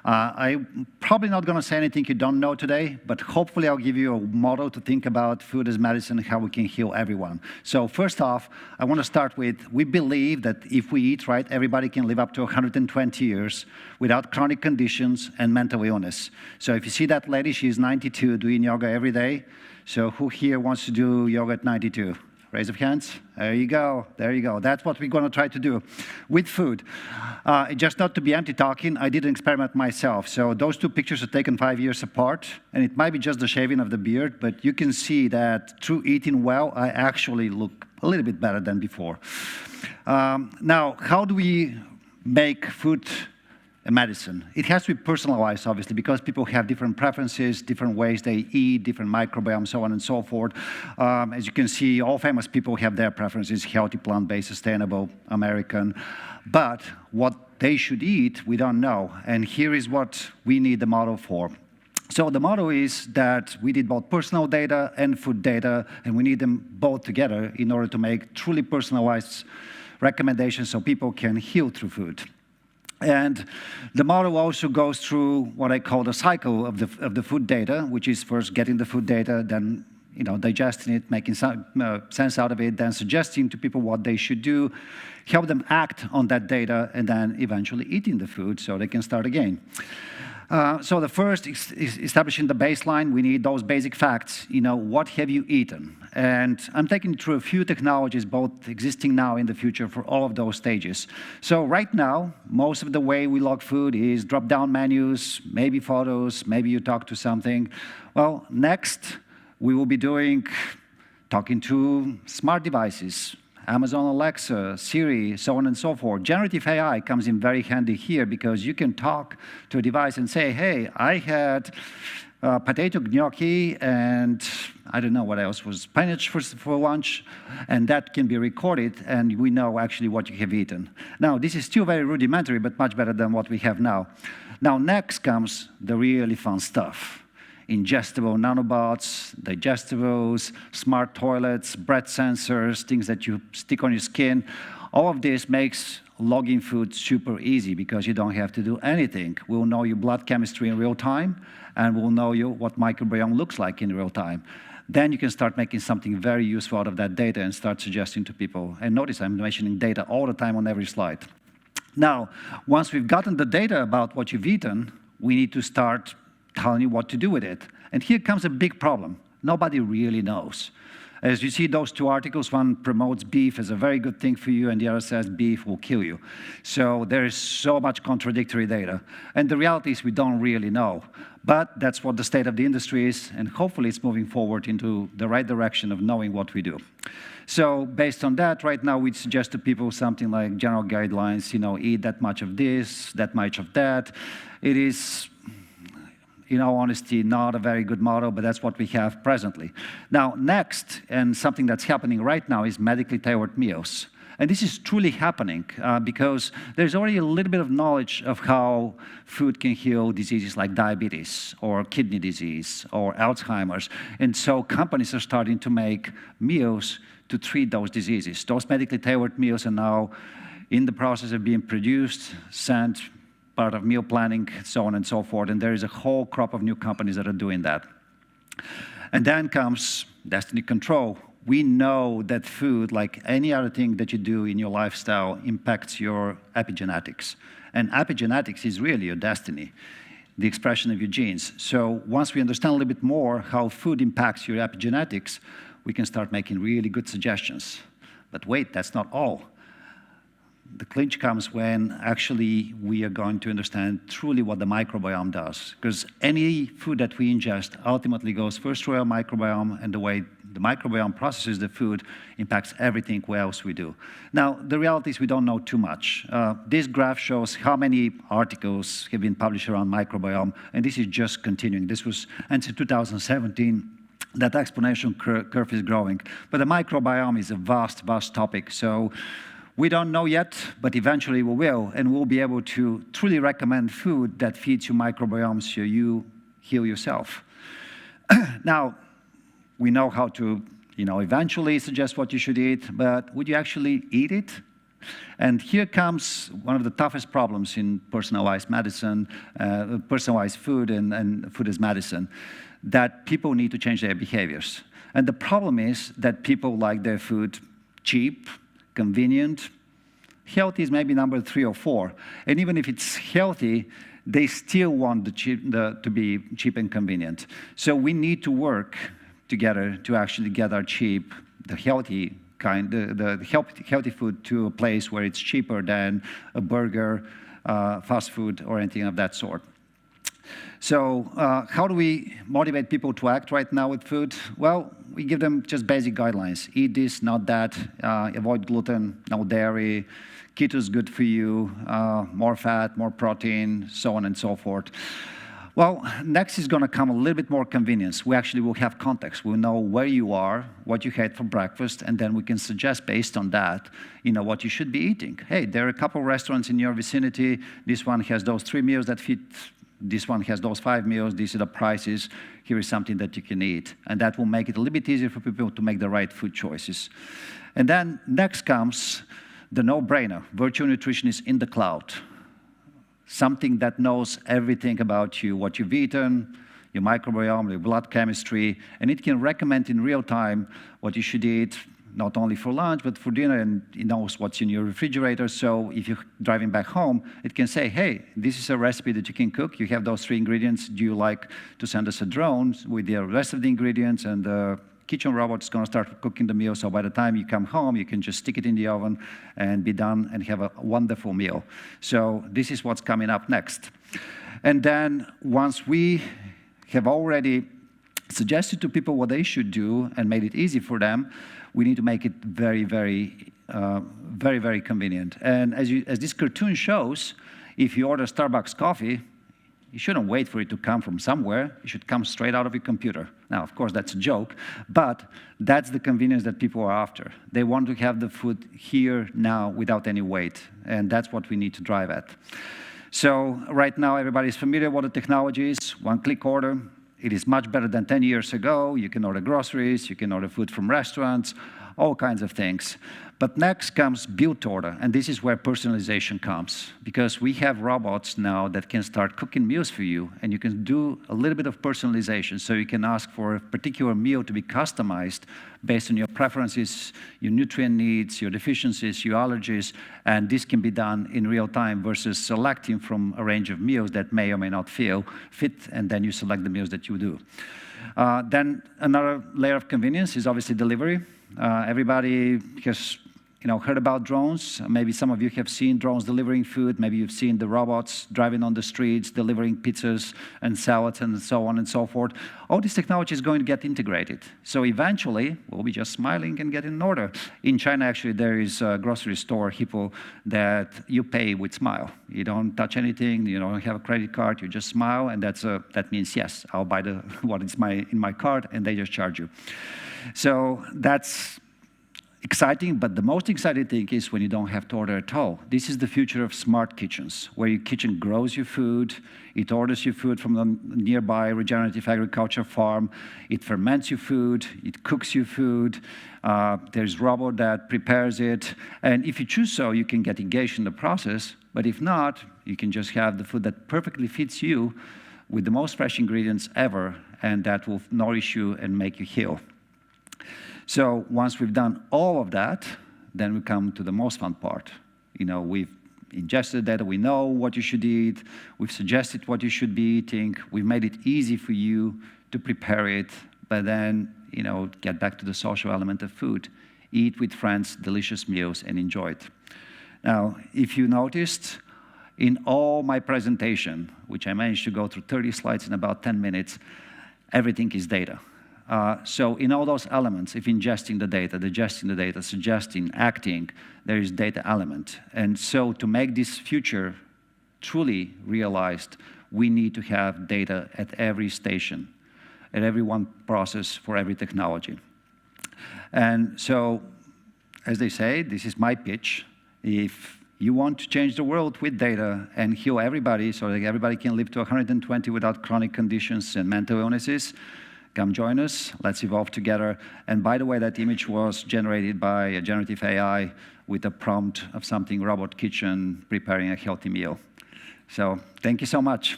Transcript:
I'm probably not going to say anything you don't know today, but hopefully I'll give you a model to think about food as medicine and how we can heal everyone. So first off, I want to start with, we believe that if we eat right, everybody can live up to 120 years without chronic conditions and mental illness. So if you see that lady, she's 92, doing yoga every day. So who here wants to do yoga at 92? Raise of hands. There you go. There you go. That's what we're going to try to do with food. Just not to be empty talking, I did an experiment myself. So those two pictures are taken 5 years apart, and it might be just the shaving of the beard, but you can see that through eating well, I actually look a little bit better than before. Now, how do we make food a medicine? It has to be personalized, obviously, because people have different preferences, different ways they eat, different microbiome, so on and so forth. As you can see, all famous people have their preferences: healthy, plant-based, sustainable, American. But what they should eat, we don't know. And here is what we need the model for. So the model is that we need both personal data and food data, and we need them both together in order to make truly personalized recommendations so people can heal through food. And the model also goes through what I call the cycle of the food data, which is first getting the food data, then digesting it, making sense out of it, then suggesting to people what they should do, help them act on that data, and then eventually eating the food so they can start again. So the first is establishing the baseline. We need those basic facts. What have you eaten? And I'm taking you through a few technologies, both existing now and in the future, for all of those stages. So right now, most of the way we log food is drop-down menus, maybe photos, maybe you talk to something. Well, next, we will be talking to smart devices, Amazon Alexa, Siri, so on and so forth. Generative AI comes in very handy here because you can talk to a device and say, hey, I had potato gnocchi and I don't know what else was, spinach for lunch, and that can be recorded, and we know actually what you have eaten. Now, this is still very rudimentary, but much better than what we have now. Now, next comes the really fun stuff. Ingestible nanobots, digestibles, smart toilets, breath sensors, things that you stick on your skin. All of this makes logging food super easy because you don't have to do anything. We'll know your blood chemistry in real time, and we'll know what microbiome looks like in real time. Then you can start making something very useful out of that data and start suggesting to people. And notice I'm mentioning data all the time on every slide. Now, once we've gotten the data about what you've eaten, we need to start telling you what to do with it. And here comes a big problem. Nobody really knows. As you see those two articles, one promotes beef as a very good thing for you, and the other says beef will kill you. So there is so much contradictory data. And the reality is we don't really know. But that's what the state of the industry is, and hopefully it's moving forward into the right direction of knowing what we do. So based on that, right now we suggest to people something like general guidelines, eat that much of this, that much of that. It is, in all honesty, not a very good model, but that's what we have presently. Now, next, and something that's happening right now, is medically tailored meals. And this is truly happening because there's already a little bit of knowledge of how food can heal diseases like diabetes or kidney disease or Alzheimer's. And so companies are starting to make meals to treat those diseases. Those medically tailored meals are now in the process of being produced, sent, part of meal planning, so on and so forth. And there is a whole crop of new companies that are doing that. And then comes destiny control. We know that food, like any other thing that you do in your lifestyle, impacts your epigenetics. And epigenetics is really your destiny, the expression of your genes. So once we understand a little bit more how food impacts your epigenetics, we can start making really good suggestions. But wait, that's not all. The clinch comes when actually we are going to understand truly what the microbiome does. Because any food that we ingest ultimately goes first through our microbiome, and the way the microbiome processes the food impacts everything else we do. Now, the reality is we don't know too much. This graph shows how many articles have been published around microbiome, and this is just continuing. This was until 2017. That exponential curve is growing. But the microbiome is a vast, vast topic. So we don't know yet, but eventually we will, and we'll be able to truly recommend food that feeds your microbiome so you heal yourself. Now, we know how to, eventually suggest what you should eat, but would you actually eat it? And here comes one of the toughest problems in personalized medicine, personalized food and food as medicine, that people need to change their behaviors. And the problem is that people like their food cheap, convenient. Healthy is maybe number 3 or 4. And even if it's healthy, they still want to be cheap and convenient. So we need to work together to actually get our cheap, the healthy kind, the healthy food to a place where it's cheaper than a burger, fast food, or anything of that sort. So how do we motivate people to act right now with food? Well, we give them just basic guidelines. Eat this, not that. Avoid gluten, no dairy. Keto is good for you. More fat, more protein, so on and so forth. Well, next is going to come a little bit more convenience. We actually will have context. We'll know where you are, what you had for breakfast, and then we can suggest based on that, what you should be eating. Hey, there are a couple restaurants in your vicinity. This one has those 3 meals that fit. This one has those 5 meals. These are the prices. Here is something that you can eat. And that will make it a little bit easier for people to make the right food choices. And then next comes the no-brainer. Virtual nutrition is in the cloud. Something that knows everything about you, what you've eaten, your microbiome, your blood chemistry, and it can recommend in real time what you should eat, not only for lunch, but for dinner, and it knows what's in your refrigerator. So if you're driving back home, it can say, hey, this is a recipe that you can cook. You have those 3 ingredients. Do you like to send us a drone with the rest of the ingredients? And the kitchen robot is going to start cooking the meal. So by the time you come home, you can just stick it in the oven and be done and have a wonderful meal. So this is what's coming up next. And then once we have already suggested to people what they should do and made it easy for them, we need to make it very, very, very convenient. And as this cartoon shows, if you order Starbucks coffee, you shouldn't wait for it to come from somewhere. It should come straight out of your computer. Now, of course, that's a joke, but that's the convenience that people are after. They want to have the food here, now, without any wait, and that's what we need to drive at. So right now, everybody's familiar with what the technology is. One-click order. It is much better than 10 years ago. You can order groceries, you can order food from restaurants, all kinds of things. But next comes built order, and this is where personalization comes, because we have robots now that can start cooking meals for you, and you can do a little bit of personalization. So you can ask for a particular meal to be customized based on your preferences, your nutrient needs, your deficiencies, your allergies, and this can be done in real time versus selecting from a range of meals that may or may not fit, and then you select the meals that you do. Then another layer of convenience is obviously delivery. Everybody has heard about drones. Maybe some of you have seen drones delivering food. Maybe you've seen the robots driving on the streets, delivering pizzas and salads and so on and so forth. All this technology is going to get integrated. So eventually, we'll be just smiling and getting an order. In China, actually, there is a grocery store, Hippo, that you pay with smile. You don't touch anything. You don't have a credit card. You just smile, and that means, yes, I'll buy what is in my cart, and they just charge you. So that's exciting, but the most exciting thing is when you don't have to order at all. This is the future of smart kitchens, where your kitchen grows your food, it orders your food from the nearby regenerative agriculture farm, it ferments your food, it cooks your food, there's a robot that prepares it, and if you choose so, you can get engaged in the process, but if not, you can just have the food that perfectly fits you with the most fresh ingredients ever, and that will nourish you and make you heal. So once we've done all of that, then we come to the most fun part. We've ingested data, we know what you should eat, we've suggested what you should be eating, we've made it easy for you to prepare it, but then, get back to the social element of food. Eat with friends, delicious meals, and enjoy it. Now, if you noticed, in all my presentation, which I managed to go through 30 slides in about 10 minutes, everything is data. So in all those elements, if ingesting the data, digesting the data, suggesting, acting, there is data element. And so to make this future truly realized, we need to have data at every station, at every one process for every technology. And so, as they say, this is my pitch. If you want to change the world with data and heal everybody so that everybody can live to 120 without chronic conditions and mental illnesses, come join us. Let's evolve together. And by the way, that image was generated by a generative AI with a prompt of something robot kitchen preparing a healthy meal. So thank you so much.